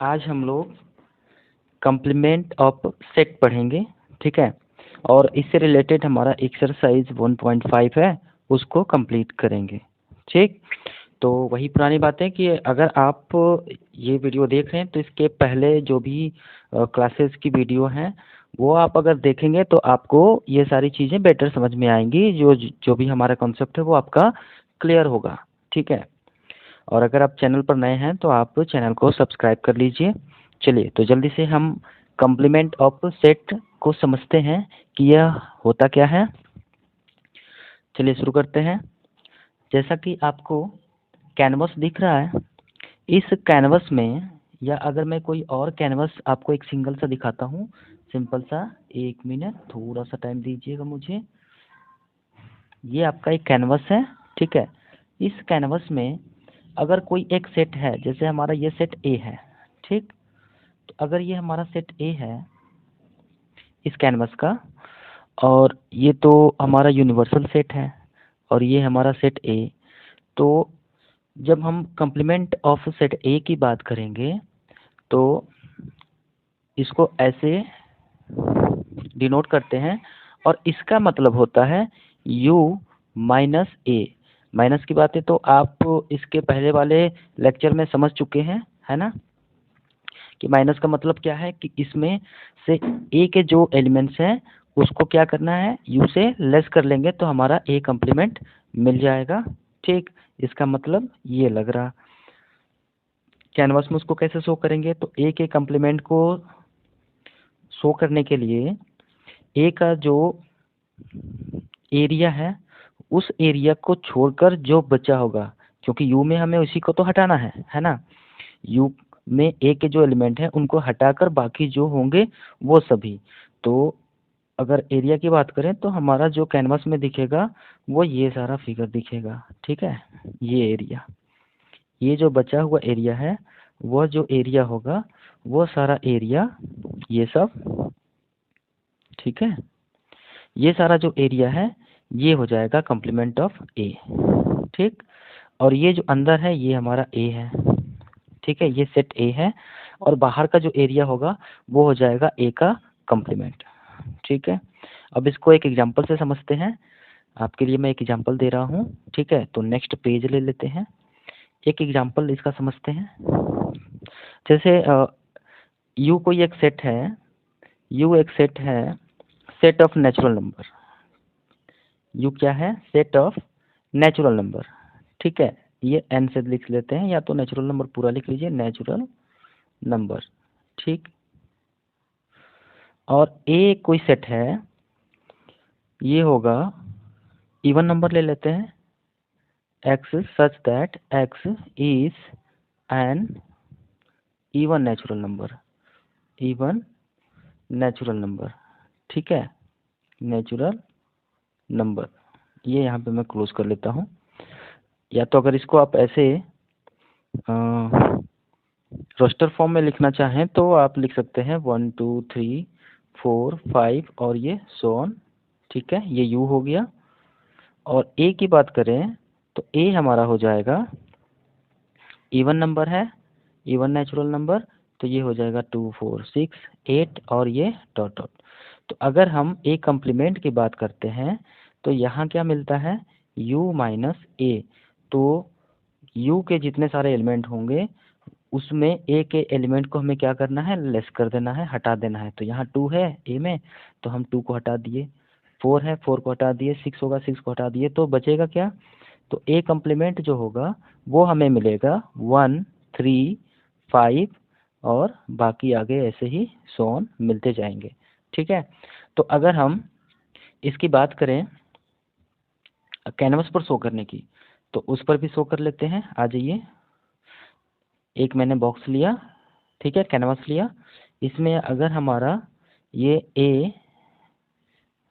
आज हम लोग कम्प्लीमेंट ऑफ सेट पढ़ेंगे, ठीक है। और इससे रिलेटेड हमारा एक्सरसाइज 1.5 है, उसको कंप्लीट करेंगे, ठीक। तो वही पुरानी बात है कि अगर आप ये वीडियो देख रहे हैं तो इसके पहले जो भी क्लासेस की वीडियो हैं वो आप अगर देखेंगे तो आपको ये सारी चीज़ें बेटर समझ में आएंगी। जो जो भी हमारा कॉन्सेप्ट है वो आपका क्लियर होगा, ठीक है। और अगर आप चैनल पर नए हैं तो आप चैनल को सब्सक्राइब कर लीजिए। चलिए तो जल्दी से हम कम्प्लीमेंट ऑफ सेट को समझते हैं कि यह होता क्या है। चलिए शुरू करते हैं। जैसा कि आपको कैनवस दिख रहा है, इस कैनवस में या अगर मैं कोई और कैनवस आपको एक सिंगल सा दिखाता हूँ, सिंपल सा, 1 मिनट थोड़ा सा टाइम दीजिएगा मुझे। ये आपका एक कैनवस है, ठीक है। इस कैनवस में अगर कोई एक सेट है, जैसे हमारा ये सेट ए है, ठीक। तो अगर ये हमारा सेट ए है इस कैनवस का, और ये तो हमारा यूनिवर्सल सेट है और ये हमारा सेट ए, तो जब हम कम्प्लीमेंट ऑफ सेट ए की बात करेंगे तो इसको ऐसे डिनोट करते हैं और इसका मतलब होता है u माइनस ए। माइनस की बातें तो आप इसके पहले वाले लेक्चर में समझ चुके हैं, है ना, कि माइनस का मतलब क्या है कि इसमें से ए के जो एलिमेंट्स हैं उसको क्या करना है, u से लेस कर लेंगे तो हमारा ए कम्प्लीमेंट मिल जाएगा, ठीक। इसका मतलब ये लग रहा। कैनवास में उसको कैसे शो करेंगे, तो ए के कम्प्लीमेंट को शो करने के लिए ए का जो एरिया है उस एरिया को छोड़कर जो बचा होगा, क्योंकि यू में हमें उसी को तो हटाना है ना। यू में ए के जो एलिमेंट हैं उनको हटाकर बाकी जो होंगे वो सभी। तो अगर एरिया की बात करें तो हमारा जो कैनवास में दिखेगा वो ये सारा फिगर दिखेगा, ठीक है। ये एरिया, ये जो बचा हुआ एरिया है, वह जो एरिया होगा वो सारा एरिया, ये सब, ठीक है। ये सारा जो एरिया है ये हो जाएगा कम्प्लीमेंट ऑफ ए, ठीक। और ये जो अंदर है ये हमारा ए है, ठीक है, ये सेट ए है। और बाहर का जो एरिया होगा वो हो जाएगा ए का कम्प्लीमेंट, ठीक है। अब इसको एक एग्जांपल से समझते हैं। आपके लिए मैं एक एग्जांपल दे रहा हूँ, ठीक है। तो नेक्स्ट पेज ले लेते हैं, एक एग्जांपल इसका समझते हैं। जैसे यू कोई एक सेट है, यू एक सेट है, set of natural number. You क्या है, सेट ऑफ नेचुरल नंबर, ठीक है। ये एन से लिख लेते हैं, या तो नेचुरल नंबर पूरा लिख लीजिए, नेचुरल नंबर, ठीक। और ए कोई सेट है, ये होगा इवन नंबर ले लेते हैं, x such that x is an even natural number, even natural number, ठीक है, नेचुरल नंबर। ये यहाँ पे मैं क्लोज कर लेता हूँ। या तो अगर इसको आप ऐसे रोस्टर फॉर्म में लिखना चाहें तो आप लिख सकते हैं 1 2 3 4 5 और ये सो ऑन, ठीक है। ये यू हो गया। और ए की बात करें तो ए हमारा हो जाएगा, इवन नंबर है, इवन नेचुरल नंबर, तो ये हो जाएगा 2 4 6 8 और ये डॉट डॉट। तो अगर हम ए कम्प्लीमेंट की बात करते हैं तो यहाँ क्या मिलता है, u माइनस ए। तो u के जितने सारे एलिमेंट होंगे उसमें ए के एलिमेंट को हमें क्या करना है, लेस कर देना है, हटा देना है। तो यहाँ 2 है ए में तो हम 2 को हटा दिए, 4 है 4 को हटा दिए, 6 होगा 6 को हटा दिए, तो बचेगा क्या, तो ए कम्प्लीमेंट जो होगा वो हमें मिलेगा 1 3 5 और बाकी आगे ऐसे ही सो ऑन मिलते जाएंगे, ठीक है। तो अगर हम इसकी बात करें कैनवस पर शो करने की तो उस पर भी शो कर लेते हैं। आ जाइए, एक मैंने बॉक्स लिया, ठीक है, कैनवस लिया। इसमें अगर हमारा ये ए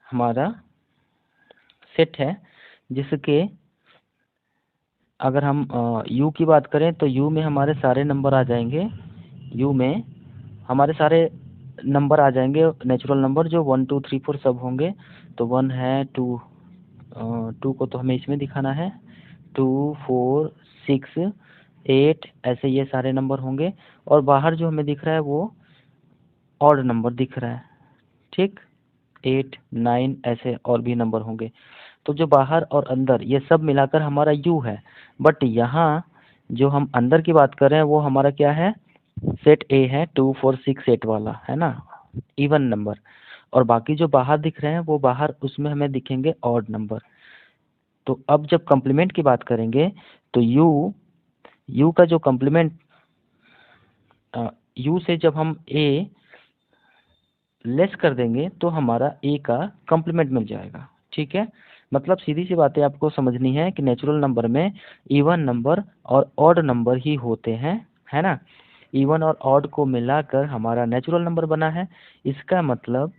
हमारा सेट है, जिसके अगर हम यू की बात करें तो यू में हमारे सारे नंबर आ जाएंगे, यू में हमारे सारे नंबर आ जाएंगे नेचुरल नंबर जो 1 2 3 4 सब होंगे। तो 1 है, 2 2 को तो हमें इसमें दिखाना है, 2 4 6 8 ऐसे ये सारे नंबर होंगे। और बाहर जो हमें दिख रहा है वो ऑड नंबर दिख रहा है, ठीक, 8, 9 ऐसे और भी नंबर होंगे। तो जो बाहर और अंदर ये सब मिलाकर हमारा यू है, बट यहाँ जो हम अंदर की बात कर रहे हैं वो हमारा क्या है, सेट ए है, 2 4 6 8 वाला है ना, इवन नंबर। और बाकी जो बाहर दिख रहे हैं वो बाहर उसमें हमें दिखेंगे ऑड नंबर। तो अब जब कॉम्प्लीमेंट की बात करेंगे तो यू का जो कॉम्प्लीमेंट, यू से जब हम ए लेस कर देंगे तो हमारा ए का कॉम्प्लीमेंट मिल जाएगा, ठीक है। मतलब सीधी सी बातें आपको समझनी है कि नेचुरल नंबर में इवन नंबर और ऑड नंबर ही होते हैं, है ना। इवन और ऑड को मिलाकर हमारा नेचुरल नंबर बना है। इसका मतलब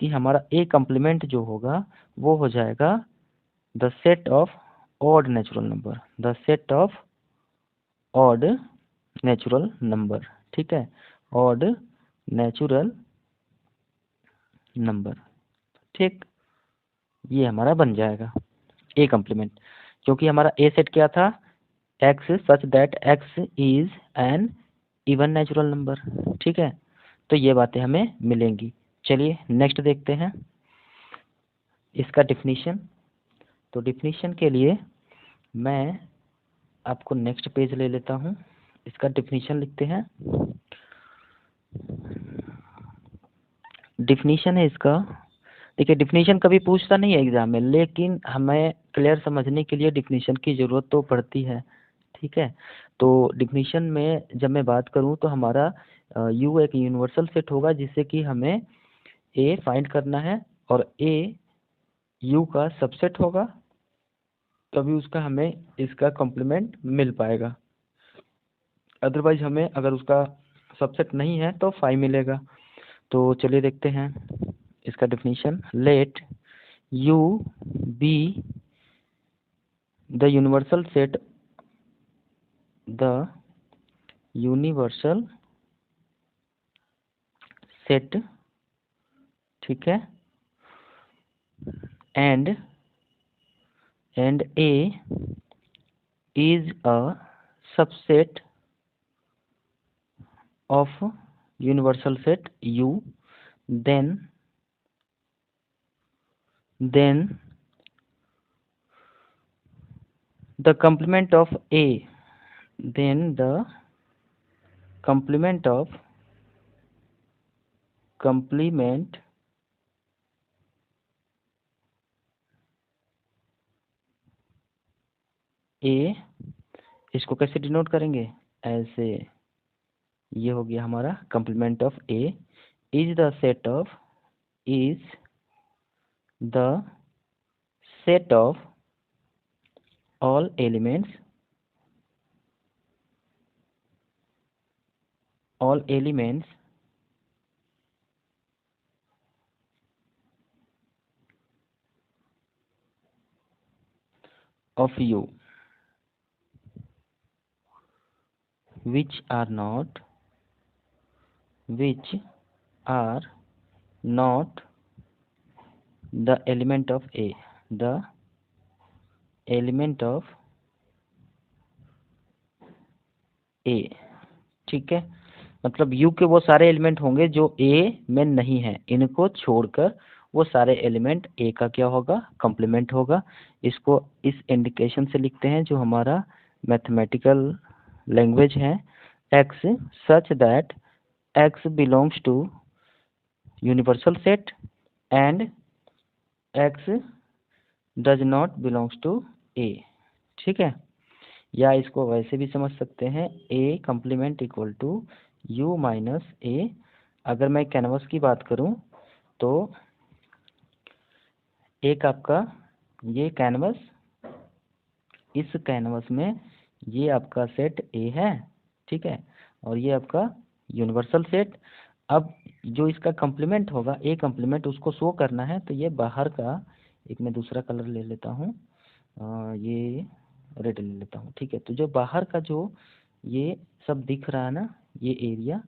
कि हमारा ए कॉम्प्लीमेंट जो होगा वो हो जाएगा the set of odd natural number, the set of odd natural number, ठीक है, ऑड नेचुरल नंबर, ठीक। ये हमारा बन जाएगा ए कॉम्प्लीमेंट, क्योंकि हमारा ए सेट क्या था, x such that x is an even natural number, ठीक है। तो ये बातें हमें मिलेंगी। चलिए नेक्स्ट देखते हैं इसका डिफिनीशन। तो डिफिनीशन के लिए मैं आपको नेक्स्ट पेज ले लेता हूँ, इसका डिफिनीशन लिखते हैं। डिफिनीशन है इसका, देखिए डिफिनीशन कभी पूछता नहीं है एग्जाम में, लेकिन हमें क्लियर समझने के लिए डिफिनीशन की ज़रूरत तो पड़ती है, ठीक है। तो डिफिनीशन में जब मैं बात करूं तो हमारा यू एक यूनिवर्सल सेट होगा जिससे कि हमें ए फाइंड करना है, और ए यू का सबसेट होगा, तभी उसका हमें इसका कॉम्प्लीमेंट मिल पाएगा। अदरवाइज हमें अगर उसका सबसेट नहीं है तो 5 मिलेगा। तो चलिए देखते हैं इसका definition. Let you be the universal set, the universal set, ठीक है, and A is a subset of universal set U, then the complement of A, then the complement A, इसको कैसे डिनोट करेंगे, ऐसे, ये हो गया हमारा complement of A is the set of all elements of U which are not the element of A, the element of A, ठीक है। मतलब U के वो सारे एलिमेंट होंगे जो A में नहीं है, इनको छोड़कर वो सारे एलिमेंट A का क्या होगा, कॉम्प्लीमेंट होगा। इसको इस इंडिकेशन से लिखते हैं जो हमारा मैथमेटिकल लैंग्वेज है, X such that X belongs to universal set and X does not belongs to A, ठीक है। या इसको वैसे भी समझ सकते हैं, A complement equal to U minus A। अगर मैं कैनवस की बात करूं तो एक आपका ये कैनवस, इस कैनवस में ये आपका सेट A है, ठीक है, और ये आपका यूनिवर्सल सेट। अब जो इसका कॉम्प्लीमेंट होगा, ए कॉम्प्लीमेंट, उसको शो करना है तो ये बाहर का, एक मैं दूसरा कलर ले लेता हूँ, ये रेड ले लेता हूँ, ठीक है। तो जो बाहर का जो ये सब दिख रहा है ना, ये एरिया,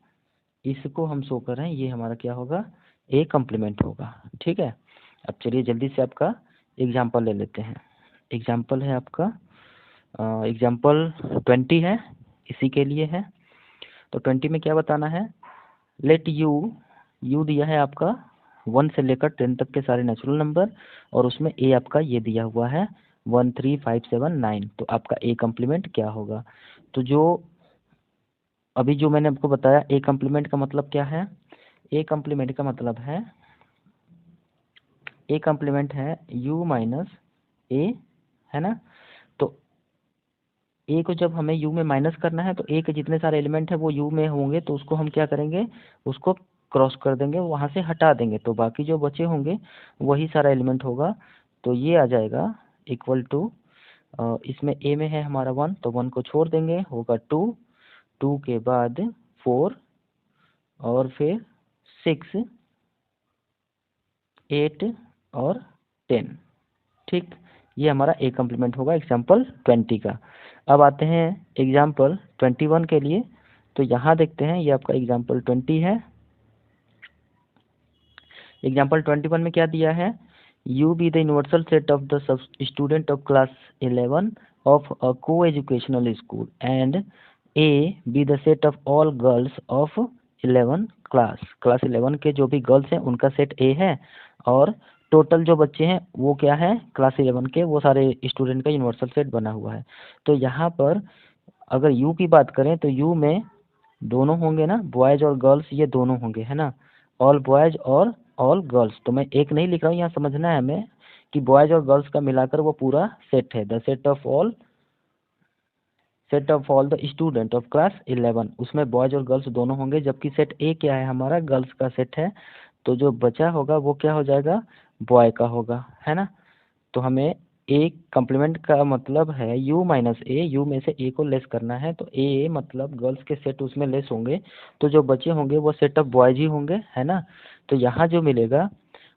इसको हम शो कर रहे हैं, ये हमारा क्या होगा, ए कॉम्प्लीमेंट होगा, ठीक है। अब चलिए जल्दी से आपका एग्जाम्पल ले लेते हैं। एग्जाम्पल है आपका एग्जाम्पल 20 है, इसी के लिए है। तो 20 में क्या बताना है, लेट यू दिया है आपका 1 से लेकर 10 तक के सारे नेचुरल नंबर, और उसमें ए आपका ये दिया हुआ है 1 3 5 7 9। तो आपका ए कम्प्लीमेंट क्या होगा, तो जो अभी जो मैंने आपको बताया ए कम्प्लीमेंट का मतलब क्या है, ए कम्प्लीमेंट का मतलब है, ए कम्प्लीमेंट है यू माइनस ए, है ना। तो ए को जब हमें यू में माइनस करना है तो ए के जितने सारे एलिमेंट हैं वो यू में होंगे, तो उसको हम क्या करेंगे, उसको क्रॉस कर देंगे, वहाँ से हटा देंगे, तो बाकी जो बचे होंगे वही सारा एलिमेंट होगा। तो ये आ जाएगा इक्वल टू, इसमें ए में है हमारा 1, तो 1 को छोड़ देंगे, होगा 2, 2 के बाद 4 और फिर 6 8 और 10। ठीक, ये हमारा ए कम्प्लीमेंट होगा एग्जाम्पल 20 का। अब आते हैं एग्जाम्पल 21 के लिए। तो यहाँ देखते हैं, ये आपका एग्जाम्पल 20 है। एग्जाम्पल 21 में क्या दिया है, U be the universal set of the student of class 11 of a coeducational school and A be the set of all girls of 11 class 11 के जो भी गर्ल्स हैं उनका सेट ए है, और टोटल जो बच्चे हैं वो क्या है, क्लास 11 के वो सारे स्टूडेंट का यूनिवर्सल सेट बना हुआ है। तो यहाँ पर अगर यू की बात करें तो यू में दोनों होंगे ना, बॉयज और गर्ल्स, ये दोनों होंगे, है ना, ऑल बॉयज और ऑल गर्ल्स। तो मैं एक नहीं लिख रहा हूँ, यहाँ समझना है हमें कि बॉयज और गर्ल्स का मिलाकर वो पूरा सेट है, the set of all the student of class 11, उसमें बॉयज और गर्ल्स दोनों होंगे, जबकि सेट ए क्या है हमारा, गर्ल्स का सेट है। तो जो बचा होगा वो क्या हो जाएगा, बॉय का होगा, है ना। तो हमें ए कम्प्लीमेंट का मतलब है यू माइनस ए, यू में से ए को लेस करना है, तो ए मतलब गर्ल्स के सेट उसमें लेस होंगे, तो जो बचे होंगे वो सेट ऑफ बॉयज ही होंगे, है ना। तो यहाँ जो मिलेगा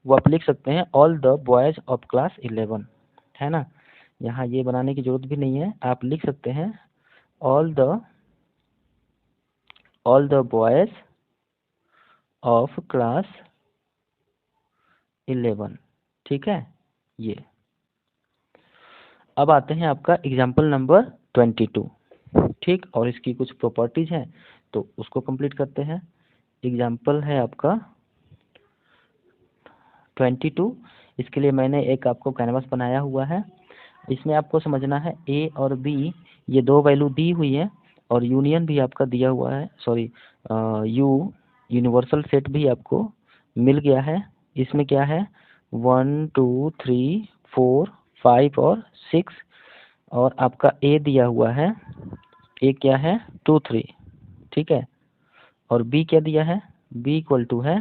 वो आप लिख सकते हैं all the boys of class 11, है ना। यहाँ ये बनाने की जरूरत भी नहीं है, आप लिख सकते हैं all the boys of class 11, ठीक है ये। अब आते हैं आपका एग्जाम्पल नंबर 22, ठीक, और इसकी कुछ प्रॉपर्टीज हैं तो उसको कंप्लीट करते हैं। एग्जाम्पल है आपका 22, इसके लिए मैंने एक आपको कैनवास बनाया हुआ है। इसमें आपको समझना है ए और बी ये दो वैल्यू दी हुई है, और यूनियन भी आपका दिया हुआ है, सॉरी यू यूनिवर्सल सेट भी आपको मिल गया है। इसमें क्या है 1 2 3 4 5 और 6, और आपका ए दिया हुआ है, ए क्या है 2 3, ठीक है, और बी क्या दिया है, बी इक्वल टू है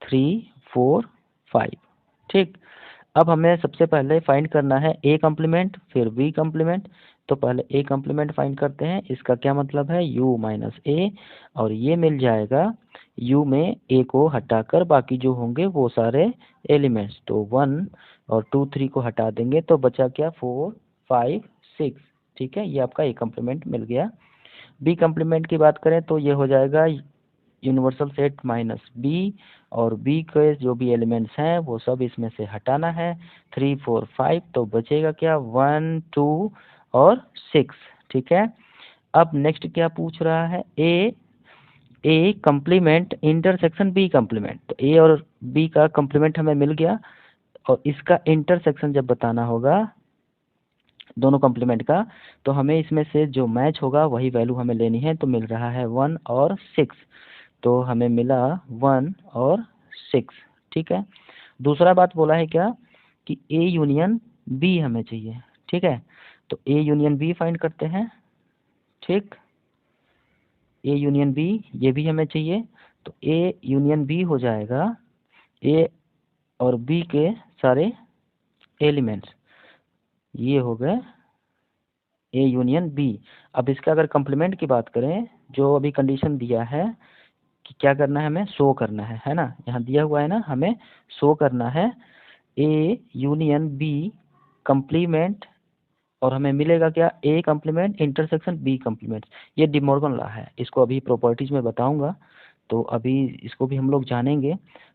3 4 5, ठीक। अब हमें सबसे पहले फाइंड करना है ए कम्प्लीमेंट फिर बी कम्प्लीमेंट। तो पहले ए कम्प्लीमेंट फाइंड करते हैं, इसका क्या मतलब है u माइनस ए, और ये मिल जाएगा u में a को हटाकर बाकी जो होंगे वो सारे एलिमेंट्स, तो 1 और 2 3 को हटा देंगे तो बचा क्या 4 5 6, ठीक है, ये आपका ए कम्प्लीमेंट मिल गया। बी कम्प्लीमेंट की बात करें तो ये हो जाएगा यूनिवर्सल सेट माइनस बी, और बी के जो भी एलिमेंट्स हैं वो सब इसमें से हटाना है, 3 4 5, तो बचेगा क्या 1 2 और 6, ठीक है। अब नेक्स्ट क्या पूछ रहा है, A complement intersection B complement. तो ए और बी का कम्प्लीमेंट हमें मिल गया, और इसका इंटरसेक्शन जब बताना होगा दोनों कम्प्लीमेंट का, तो हमें इसमें से जो मैच होगा वही वैल्यू हमें लेनी है। तो मिल रहा है 1 और 6, तो हमें मिला 1 और 6, ठीक है। दूसरा बात बोला है क्या कि ए यूनियन बी हमें चाहिए, ठीक है, तो ए यूनियन बी फाइंड करते हैं, ठीक, ए यूनियन बी ये भी हमें चाहिए। तो ए यूनियन बी हो जाएगा ए और बी के सारे एलिमेंट्स, ये हो गए ए यूनियन बी। अब इसका अगर कंप्लीमेंट की बात करें, जो अभी कंडीशन दिया है कि क्या करना है, हमें शो करना है ना, यहाँ दिया हुआ है ना, हमें शो करना है ए यूनियन बी कम्प्लीमेंट, और हमें मिलेगा क्या A complement intersection B complement. ये डिमॉर्गन लॉ है, इसको अभी प्रॉपर्टीज में बताऊंगा, तो अभी इसको भी हम लोग जानेंगे।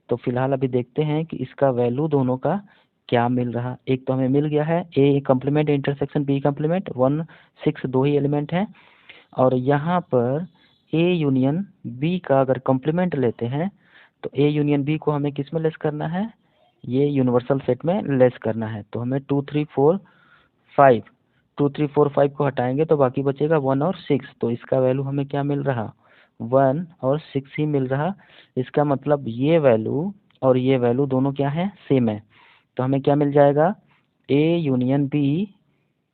तो फिलहाल अभी देखते हैं कि इसका वैल्यू दोनों का क्या मिल रहा। एक तो हमें मिल गया है A complement intersection B complement, 1 6 दो ही एलिमेंट हैं, और यहाँ पर ए यूनियन बी का अगर कॉम्प्लीमेंट लेते हैं तो ए यूनियन बी को हमें किस में लेस करना है, ये यूनिवर्सल सेट में लेस करना है। तो हमें 2 3 4 5, 2 3 4 5 को हटाएंगे तो बाकी बचेगा 1 और 6। तो इसका वैल्यू हमें क्या मिल रहा, 1 और 6 ही मिल रहा। इसका मतलब ये वैल्यू और ये वैल्यू दोनों क्या है, सेम है। तो हमें क्या मिल जाएगा, A union B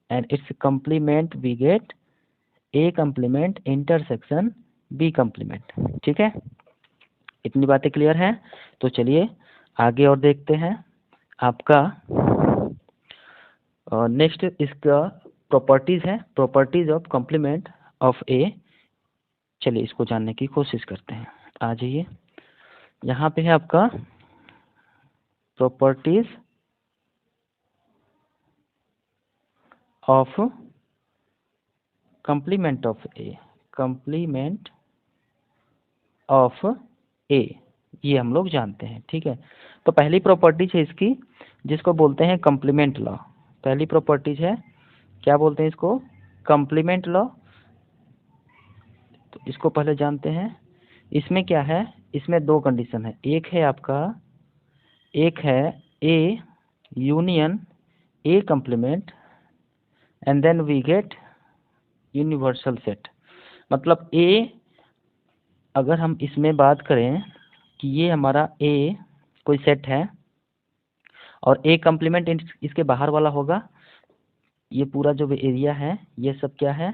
and its complement we get A complement intersection B complement. ठीक है, इतनी बातें क्लियर हैं। तो चलिए आगे और देखते हैं। आपका नेक्स्ट इसका प्रॉपर्टीज है, प्रॉपर्टीज ऑफ कॉम्प्लीमेंट ऑफ ए। चलिए इसको जानने की कोशिश करते हैं। आ जाइए, यहाँ पे है आपका properties of complement of A, complement of A, ये हम लोग जानते हैं। ठीक है, तो पहली प्रॉपर्टीज है इसकी जिसको बोलते हैं कॉम्प्लीमेंट लॉ। पहली प्रॉपर्टीज है, क्या बोलते हैं इसको, कॉम्प्लीमेंट लॉ। तो इसको पहले जानते हैं। इसमें क्या है, इसमें दो कंडीशन है। एक है आपका, एक है A union A complement and then we get universal set. मतलब ए, अगर हम इसमें बात करें कि ये हमारा ए कोई सेट है और ए कॉम्प्लीमेंट इसके बाहर वाला होगा, ये पूरा जो भी एरिया है ये सब क्या है,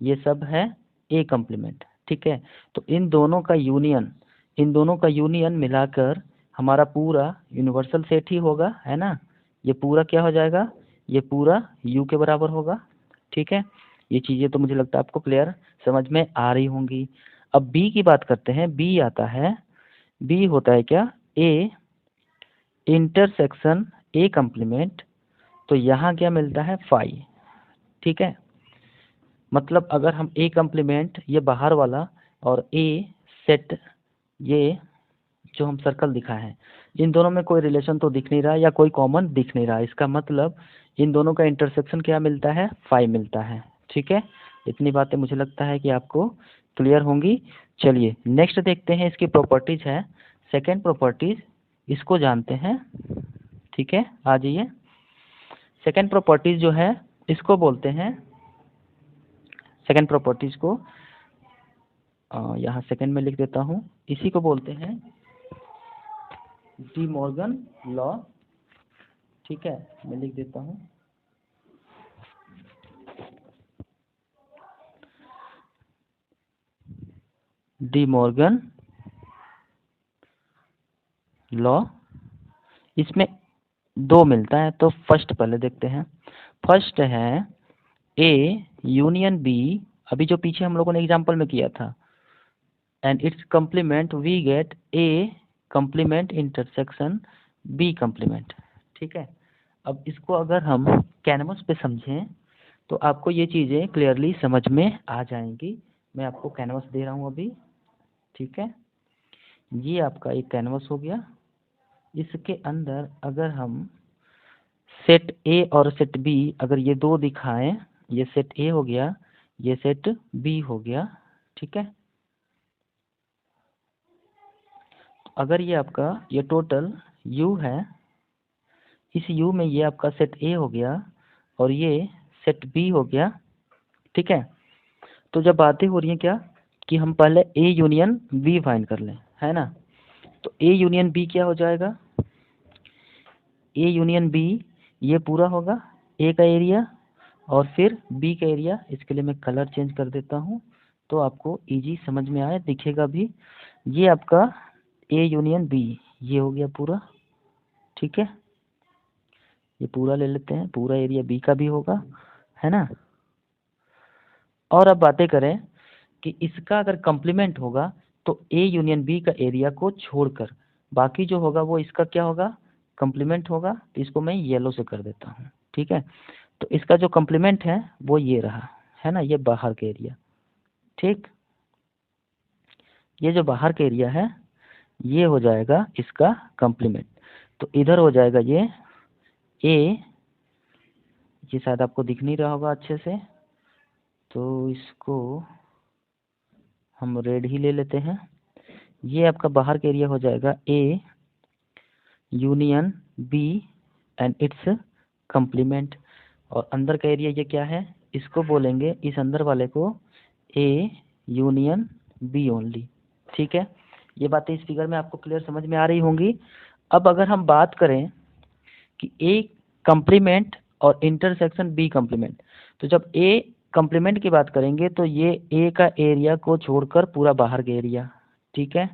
ये सब है ए कॉम्प्लीमेंट। ठीक है, तो इन दोनों का यूनियन, इन दोनों का यूनियन मिलाकर हमारा पूरा यूनिवर्सल सेट ही होगा, है ना। ये पूरा क्या हो जाएगा, ये पूरा यू के बराबर होगा। ठीक है, ये चीज़ें तो मुझे लगता है आपको क्लियर समझ में आ रही होंगी। अब बी की बात करते हैं। बी आता है, बी होता है क्या, ए इंटरसेक्शन ए कॉम्प्लीमेंट। तो यहाँ क्या मिलता है, फाई। ठीक है, मतलब अगर हम ए कॉम्प्लीमेंट ये बाहर वाला और ए सेट ये जो हम सर्कल दिखाए हैं, इन दोनों में कोई रिलेशन तो दिख नहीं रहा या कोई कॉमन दिख नहीं रहा। इसका मतलब इन दोनों का इंटरसेक्शन क्या मिलता है, 5 मिलता है। ठीक है, इतनी बातें मुझे लगता है कि आपको क्लियर होंगी। चलिए नेक्स्ट देखते हैं, इसकी प्रॉपर्टीज है, सेकेंड प्रॉपर्टीज, इसको जानते हैं। ठीक है, आ जाइए। सेकेंड प्रॉपर्टीज जो है इसको बोलते हैं, सेकेंड प्रॉपर्टीज को यहाँ सेकेंड में लिख देता हूँ, इसी को बोलते हैं डी मॉर्गन लॉ। ठीक है, मैं लिख देता हूँ, डी मॉर्गन लॉ। इसमें दो मिलता है, तो फर्स्ट पहले देखते हैं। फर्स्ट है ए यूनियन बी, अभी जो पीछे हम लोगों ने एग्जांपल में किया था, and its complement we get A complement intersection B complement. ठीक है, अब इसको अगर हम कैनवस पे समझें तो आपको ये चीज़ें क्लियरली समझ में आ जाएंगी। मैं आपको कैनवस दे रहा हूँ अभी। ठीक है, ये आपका एक कैनवस हो गया। इसके अंदर अगर हम सेट ए और सेट बी अगर ये दो दिखाएं, ये सेट ए हो गया, ये सेट बी हो गया। ठीक है, अगर ये आपका ये टोटल यू है, इस यू में ये आपका सेट ए हो गया और ये सेट बी हो गया। ठीक है, तो जब बातें हो रही हैं क्या कि हम पहले ए यूनियन बी फाइंड कर लें, है ना। तो ए यूनियन बी क्या हो जाएगा, ए यूनियन बी ये पूरा होगा ए का एरिया और फिर बी का एरिया। इसके लिए मैं कलर चेंज कर देता हूँ तो आपको इजी समझ में आए, दिखेगा भी। ये आपका ए यूनियन बी ये हो गया पूरा। ठीक है, ये पूरा ले लेते हैं, पूरा एरिया बी का भी होगा, है ना। और अब बातें करें कि इसका अगर कॉम्प्लीमेंट होगा तो ए यूनियन बी का एरिया को छोड़कर बाकी जो होगा वो इसका क्या होगा, कॉम्प्लीमेंट होगा। तो इसको मैं येलो से कर देता हूँ। ठीक है, तो इसका जो कॉम्प्लीमेंट है वो ये रहा, है ना, ये बाहर का एरिया। ठीक, ये जो बाहर का एरिया है ये हो जाएगा इसका कॉम्प्लीमेंट। तो इधर हो जाएगा ये ए, ये शायद आपको दिख नहीं रहा होगा अच्छे से, तो इसको हम रेड ही ले लेते हैं। ये आपका बाहर का एरिया हो जाएगा A union B and its complement. और अंदर का एरिया ये क्या है, इसको बोलेंगे, इस अंदर वाले को ए यूनियन बी ओनली। ठीक है, ये बातें इस फिगर में आपको क्लियर समझ में आ रही होंगी। अब अगर हम बात करें कि ए कंप्लीमेंट और इंटरसेक्शन बी कंप्लीमेंट, तो जब ए कंप्लीमेंट की बात करेंगे तो ये ए का एरिया को छोड़कर पूरा बाहर का एरिया, ठीक है,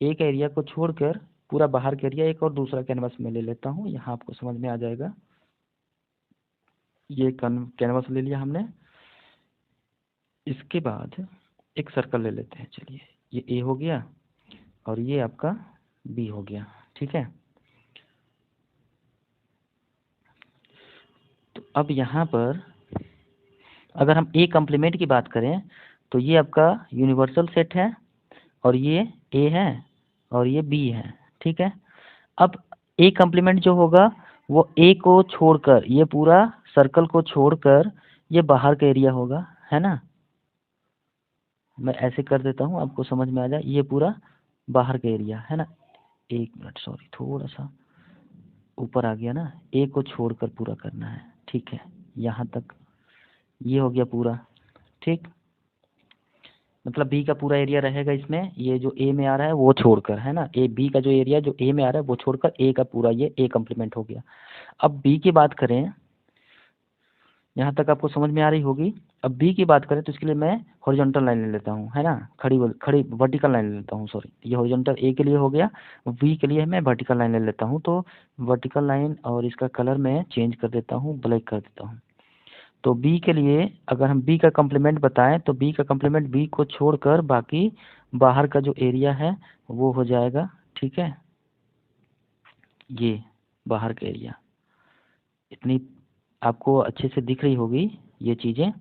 ए का एरिया को छोड़कर पूरा बाहर का एरिया। एक और दूसरा कैनवास में ले लेता हूँ, यहाँ आपको समझ में आ जाएगा। ये कैनवास ले लिया हमने। इसके बाद एक सर्कल ले लेते हैं। चलिए, ये ए हो गया और ये आपका बी हो गया। ठीक है, तो अब यहाँ पर अगर हम ए कंप्लीमेंट की बात करें तो ये आपका यूनिवर्सल सेट है और ये ए है और ये बी है। ठीक है, अब ए कंप्लीमेंट जो होगा वो ए को छोड़कर, ये पूरा सर्कल को छोड़कर ये बाहर का एरिया होगा, है ना। मैं ऐसे कर देता हूँ, आपको समझ में आ जाए, ये पूरा बाहर का एरिया है ना। एक मिनट, सॉरी, थोड़ा सा ऊपर आ गया ना, ए को छोड़कर पूरा करना है। ठीक है, यहाँ तक ये हो गया पूरा। ठीक, मतलब बी का पूरा एरिया रहेगा इसमें, ये जो ए में आ रहा है वो छोड़कर, है ना, ए बी का जो एरिया जो ए में आ रहा है वो छोड़कर ए का पूरा, ये ए कंप्लीमेंट हो गया। अब बी की बात करें, यहाँ तक आपको समझ में आ रही होगी। अब बी की बात करें तो इसके लिए मैं हॉरिजॉन्टल लाइन ले लेता हूँ, है ना, खड़ी खड़ी वर्टिकल लाइन ले लेता हूँ, सॉरी, ये हॉरिजॉन्टल ए के लिए हो गया, बी के लिए मैं वर्टिकल लाइन ले लेता हूँ। तो वर्टिकल लाइन, और इसका कलर मैं चेंज कर देता हूँ, ब्लैक कर देता हूँ। तो बी के लिए अगर हम बी का कंप्लीमेंट बताएं तो बी का कंप्लीमेंट बी को छोड़कर बाकी बाहर का जो एरिया है वो हो जाएगा। ठीक है, ये बाहर का एरिया, इतनी आपको अच्छे से दिख रही होगी ये चीज़ें।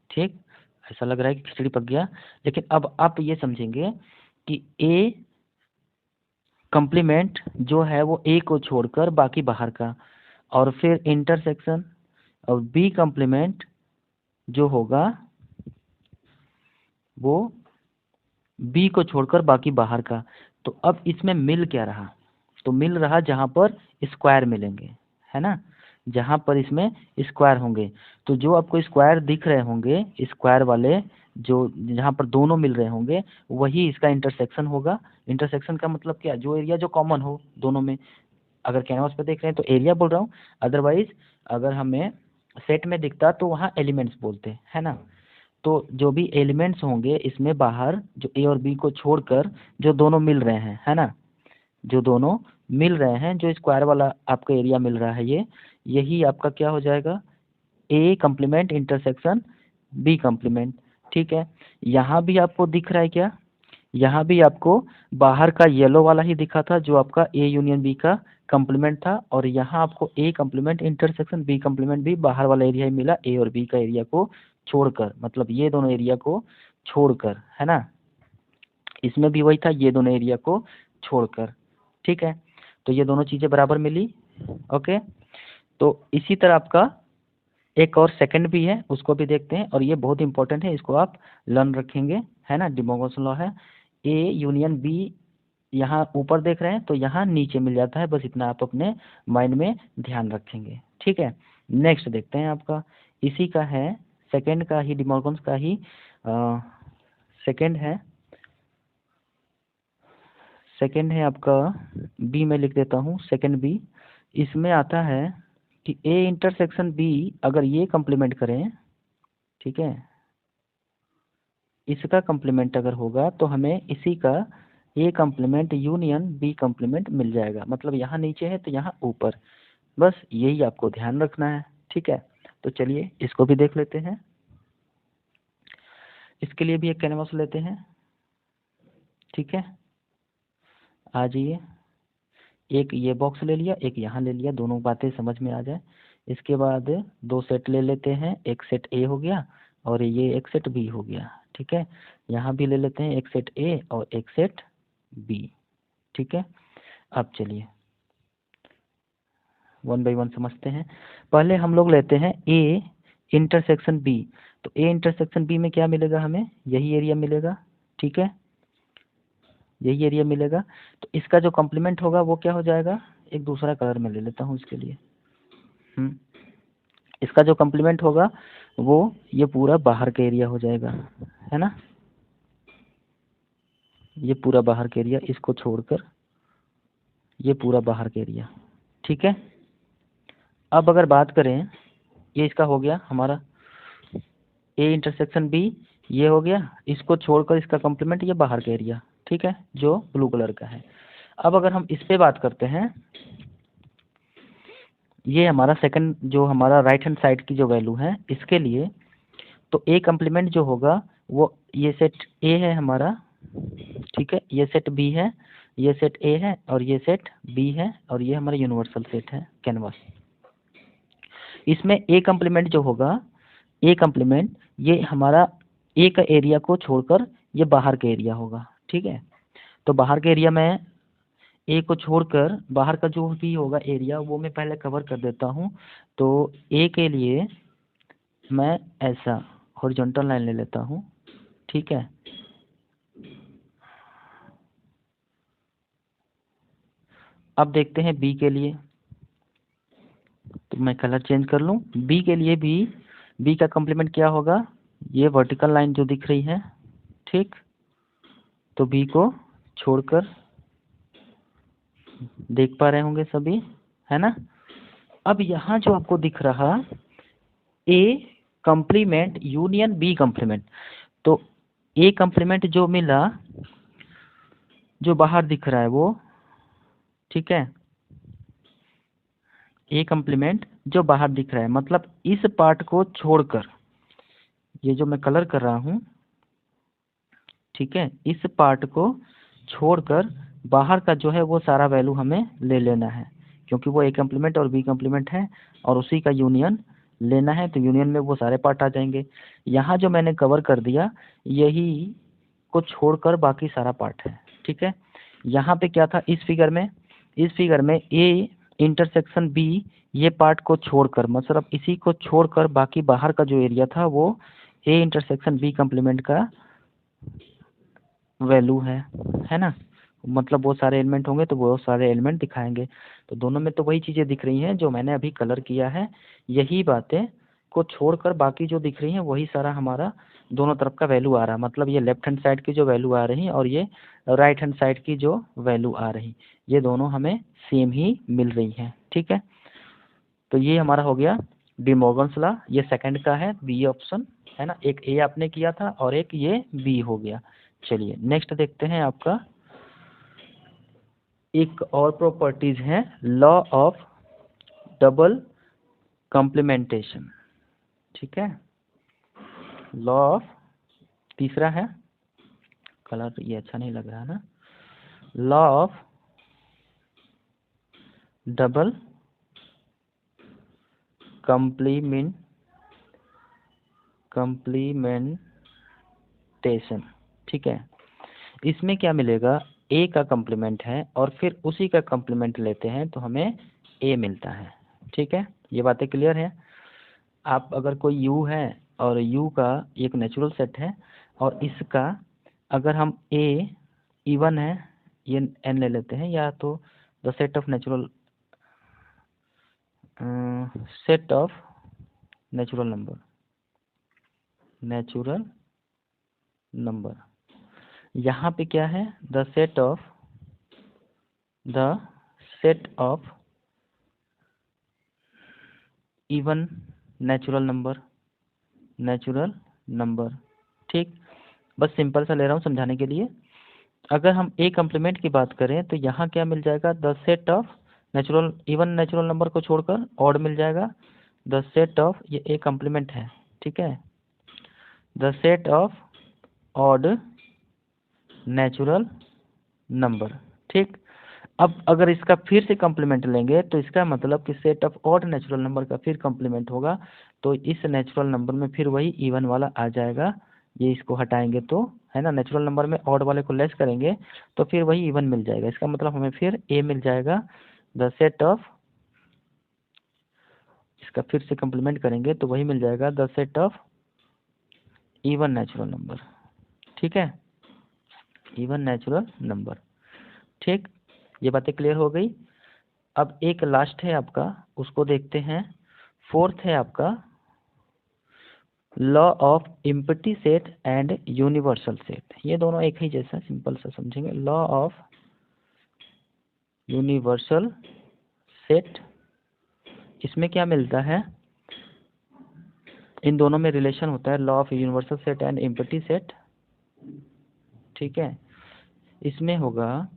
ठीक, ऐसा लग रहा है कि खिचड़ी पक गया, लेकिन अब आप ये समझेंगे कि ए कंप्लीमेंट जो है वो ए को छोड़कर बाकी बाहर का, और फिर इंटरसेक्शन और बी कंप्लीमेंट जो होगा वो बी को छोड़कर बाकी बाहर का। तो अब इसमें मिल क्या रहा, तो मिल रहा जहाँ पर स्क्वायर मिलेंगे, है ना, जहाँ पर इसमें स्क्वायर होंगे। तो जो आपको स्क्वायर दिख रहे होंगे, स्क्वायर वाले जो जहाँ पर दोनों मिल रहे होंगे, वही इसका इंटरसेक्शन होगा। इंटरसेक्शन का मतलब क्या, जो एरिया जो कॉमन हो दोनों में। अगर कैनवास पे देख रहे हैं तो एरिया बोल रहा हूँ, अदरवाइज अगर हमें सेट में दिखता तो वहाँ एलिमेंट्स बोलते, है ना। तो जो भी एलिमेंट्स होंगे इसमें बाहर, जो ए और बी को छोड़कर जो दोनों मिल रहे हैं, है ना, जो दोनों मिल रहे हैं, जो स्क्वायर वाला आपका एरिया मिल रहा है, ये यही आपका क्या हो जाएगा, ए कंप्लीमेंट इंटरसेक्शन बी कंप्लीमेंट। ठीक है, यहाँ भी आपको दिख रहा है क्या, यहाँ भी आपको बाहर का येलो वाला ही दिखा था जो आपका ए यूनियन बी का कंप्लीमेंट था, और यहाँ आपको ए कंप्लीमेंट इंटरसेक्शन बी कंप्लीमेंट भी बाहर वाला एरिया ही मिला, ए और बी का एरिया को छोड़कर, मतलब ये दोनों एरिया को छोड़कर, है ना। इसमें भी वही था, ये दोनों एरिया को छोड़कर। ठीक है, तो ये दोनों चीज़ें बराबर मिली। ओके, तो इसी तरह आपका एक और सेकंड भी है, उसको भी देखते हैं, और ये बहुत इंपॉर्टेंट है, इसको आप लर्न रखेंगे, है ना। डिमोगोस लॉ है, ए यूनियन बी, यहाँ ऊपर देख रहे हैं तो यहाँ नीचे मिल जाता है, बस इतना आप अपने माइंड में ध्यान रखेंगे। ठीक है, नेक्स्ट देखते हैं आपका, इसी का है, सेकंड का ही, डिमोगोस का ही सेकंड है। सेकंड है आपका बी, मैं लिख देता हूँ सेकंड बी। इसमें आता है कि ए इंटरसेक्शन बी अगर ये कंप्लीमेंट करें, ठीक है, इसका कंप्लीमेंट अगर होगा तो हमें इसी का ए कंप्लीमेंट यूनियन बी कंप्लीमेंट मिल जाएगा, मतलब यहाँ नीचे है तो यहाँ ऊपर, बस यही आपको ध्यान रखना है। ठीक है, तो चलिए इसको भी देख लेते हैं। इसके लिए भी एक कैनवास लेते हैं। ठीक है, आ जाइए, एक ये बॉक्स ले लिया, एक यहाँ ले लिया, दोनों बातें समझ में आ जाए। इसके बाद दो सेट ले लेते हैं, एक सेट ए हो गया और ये एक सेट बी हो गया। ठीक है, यहाँ भी ले लेते हैं एक सेट ए और एक सेट बी। ठीक है, अब चलिए वन बाई वन समझते हैं। पहले हम लोग लेते हैं ए इंटरसेक्शन बी, तो ए इंटरसेक्शन बी में क्या मिलेगा हमें, यही एरिया मिलेगा, ठीक है, यही एरिया मिलेगा। तो इसका जो कॉम्प्लीमेंट होगा वो क्या हो जाएगा, एक दूसरा कलर में ले लेता हूँ इसके लिए। इसका जो कॉम्प्लीमेंट होगा वो ये पूरा बाहर का एरिया हो जाएगा, है ना, ये पूरा बाहर का एरिया, इसको छोड़कर ये पूरा बाहर का एरिया, ठीक है। अब अगर बात करें, ये इसका हो गया हमारा ए इंटरसेक्शन बी, ये हो गया, इसको छोड़कर इसका कॉम्प्लीमेंट ये बाहर का एरिया, ठीक है, जो ब्लू कलर का है। अब अगर हम इस पे बात करते हैं, ये हमारा सेकंड जो हमारा राइट हैंड साइड की जो वैल्यू है इसके लिए, तो ए कॉम्प्लीमेंट जो होगा वो ये सेट ए है हमारा, ठीक है, ये सेट बी है, ये सेट ए है और ये सेट बी है और ये हमारा यूनिवर्सल सेट है कैनवास। इसमें ए कॉम्प्लीमेंट जो होगा, ए कॉम्प्लीमेंट ये हमारा ए का एरिया को छोड़कर ये बाहर का एरिया होगा, ठीक है। तो बाहर का एरिया में ए को छोड़कर बाहर का जो भी होगा एरिया वो मैं पहले कवर कर देता हूँ। तो ए के लिए मैं ऐसा हॉरिजॉन्टल लाइन ले लेता हूँ, ठीक है। अब देखते हैं बी के लिए, तो मैं कलर चेंज कर लूँ। बी के लिए भी बी का कॉम्प्लीमेंट क्या होगा, ये वर्टिकल लाइन जो दिख रही है, ठीक, तो बी को छोड़कर देख पा रहे होंगे सभी, है ना। अब यहाँ जो आपको दिख रहा A complement union B complement, तो ए कॉम्प्लीमेंट जो मिला जो बाहर दिख रहा है वो, ठीक है, ए कॉम्प्लीमेंट जो बाहर दिख रहा है, मतलब इस पार्ट को छोड़कर, ये जो मैं कलर कर रहा हूँ, ठीक है, इस पार्ट को छोड़कर बाहर का जो है वो सारा वैल्यू हमें ले लेना है, क्योंकि वो ए कॉम्प्लीमेंट और बी कॉम्प्लीमेंट है और उसी का यूनियन लेना है, तो यूनियन में वो सारे पार्ट आ जाएंगे। यहाँ जो मैंने कवर कर दिया यही को छोड़कर बाकी सारा पार्ट है, ठीक है। यहाँ पे क्या था इस फिगर में ए इंटरसेक्शन बी ये पार्ट को छोड़कर, मतलब इसी को छोड़कर बाकी बाहर का जो एरिया था वो ए इंटरसेक्शन बी कॉम्प्लीमेंट का वैल्यू है ना, मतलब वो सारे एलिमेंट होंगे तो वो सारे एलिमेंट दिखाएंगे। तो दोनों में तो वही चीज़ें दिख रही हैं जो मैंने अभी कलर किया है, यही बातें को छोड़कर बाकी जो दिख रही हैं वही सारा हमारा दोनों तरफ का वैल्यू आ रहा है, मतलब ये लेफ्ट हैंड साइड की जो वैल्यू आ रही और ये राइट हैंड साइड की जो वैल्यू आ रही, ये दोनों हमें सेम ही मिल रही हैं, ठीक है। तो ये हमारा हो गया डी मॉर्गन्स लॉ, ये सेकंड का है, बी ऑप्शन है ना, एक ए आपने किया था और एक ये बी हो गया। चलिए नेक्स्ट देखते हैं, आपका एक और प्रॉपर्टीज है लॉ ऑफ डबल कॉम्प्लीमेंटेशन, ठीक है, लॉ ऑफ, तीसरा है, कलर ये अच्छा नहीं लग रहा है ना, लॉ ऑफ डबल कॉम्प्लीमेंटेशन, ठीक है। इसमें क्या मिलेगा, ए का कॉम्प्लीमेंट है और फिर उसी का कॉम्प्लीमेंट लेते हैं तो हमें ए मिलता है, ठीक है, ये बातें क्लियर है। आप अगर कोई यू है और यू का एक नेचुरल सेट है और इसका अगर हम ए इवन है, ये एन ले लेते हैं, या तो the set of natural number, यहाँ पे क्या है, the set of even natural number, ठीक। बस सिंपल सा ले रहा हूँ समझाने के लिए। अगर हम ए कॉम्प्लीमेंट की बात करें तो यहाँ क्या मिल जाएगा, the set of natural even natural number को छोड़कर ऑड मिल जाएगा, द सेट ऑफ, ये ए कॉम्प्लीमेंट है, ठीक है, the set of odd natural number, ठीक। अब अगर इसका फिर से कॉम्प्लीमेंट लेंगे तो इसका मतलब कि set of odd natural number का फिर कॉम्प्लीमेंट होगा, तो इस नेचुरल नंबर में फिर वही इवन वाला आ जाएगा, ये इसको हटाएंगे तो, है ना, नेचुरल नंबर में ऑड वाले को लेस करेंगे तो फिर वही इवन मिल जाएगा, इसका मतलब हमें फिर ए मिल जाएगा, द सेट ऑफ, इसका फिर से कंप्लीमेंट करेंगे तो वही मिल जाएगा, the set of even natural number. ठीक है, इवन नेचुरल नंबर। ठीक, ये बातें क्लियर हो गई। अब एक लास्ट है आपका, उसको देखते हैं। फोर्थ है आपका law of empty set and universal set. ये दोनों एक ही जैसा, सिंपल सा समझेंगे। लॉ ऑफ यूनिवर्सल सेट, इसमें क्या मिलता है, इन दोनों में रिलेशन होता है, law of universal set and empty set. ठीक है, इसमें होगा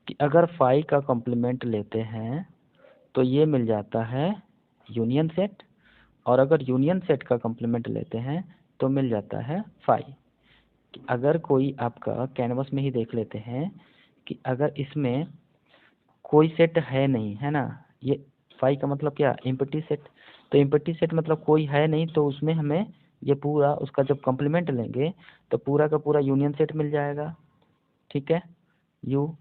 कि अगर फाई का कॉम्प्लीमेंट लेते हैं तो ये मिल जाता है यूनियन सेट, और अगर यूनियन सेट का कॉम्प्लीमेंट लेते हैं तो मिल जाता है फाई। अगर कोई आपका कैनवस में ही देख लेते हैं कि अगर इसमें कोई सेट है नहीं, है ना, ये फाई का मतलब क्या, एम्प्टी सेट। तो एम्प्टी सेट मतलब कोई है नहीं, तो उसमें हमें ये पूरा उसका जब कॉम्प्लीमेंट लेंगे तो पूरा का पूरा यूनियन सेट मिल जाएगा। ठीक है, यू।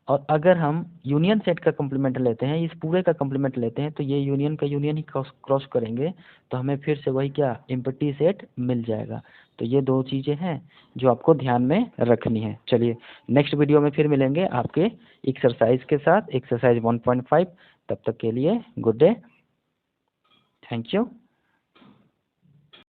और अगर हम यूनियन सेट का कॉम्प्लीमेंट लेते हैं, इस पूरे का कॉम्प्लीमेंट लेते हैं, तो ये यूनियन का यूनियन ही क्रॉस करेंगे तो हमें फिर से वही क्या, एम्प्टी सेट मिल जाएगा। तो ये दो चीज़ें हैं जो आपको ध्यान में रखनी है। चलिए नेक्स्ट वीडियो में फिर मिलेंगे आपके एक्सरसाइज के साथ, एक्सरसाइज 1.5। तब तक के लिए गुड डे, थैंक यू।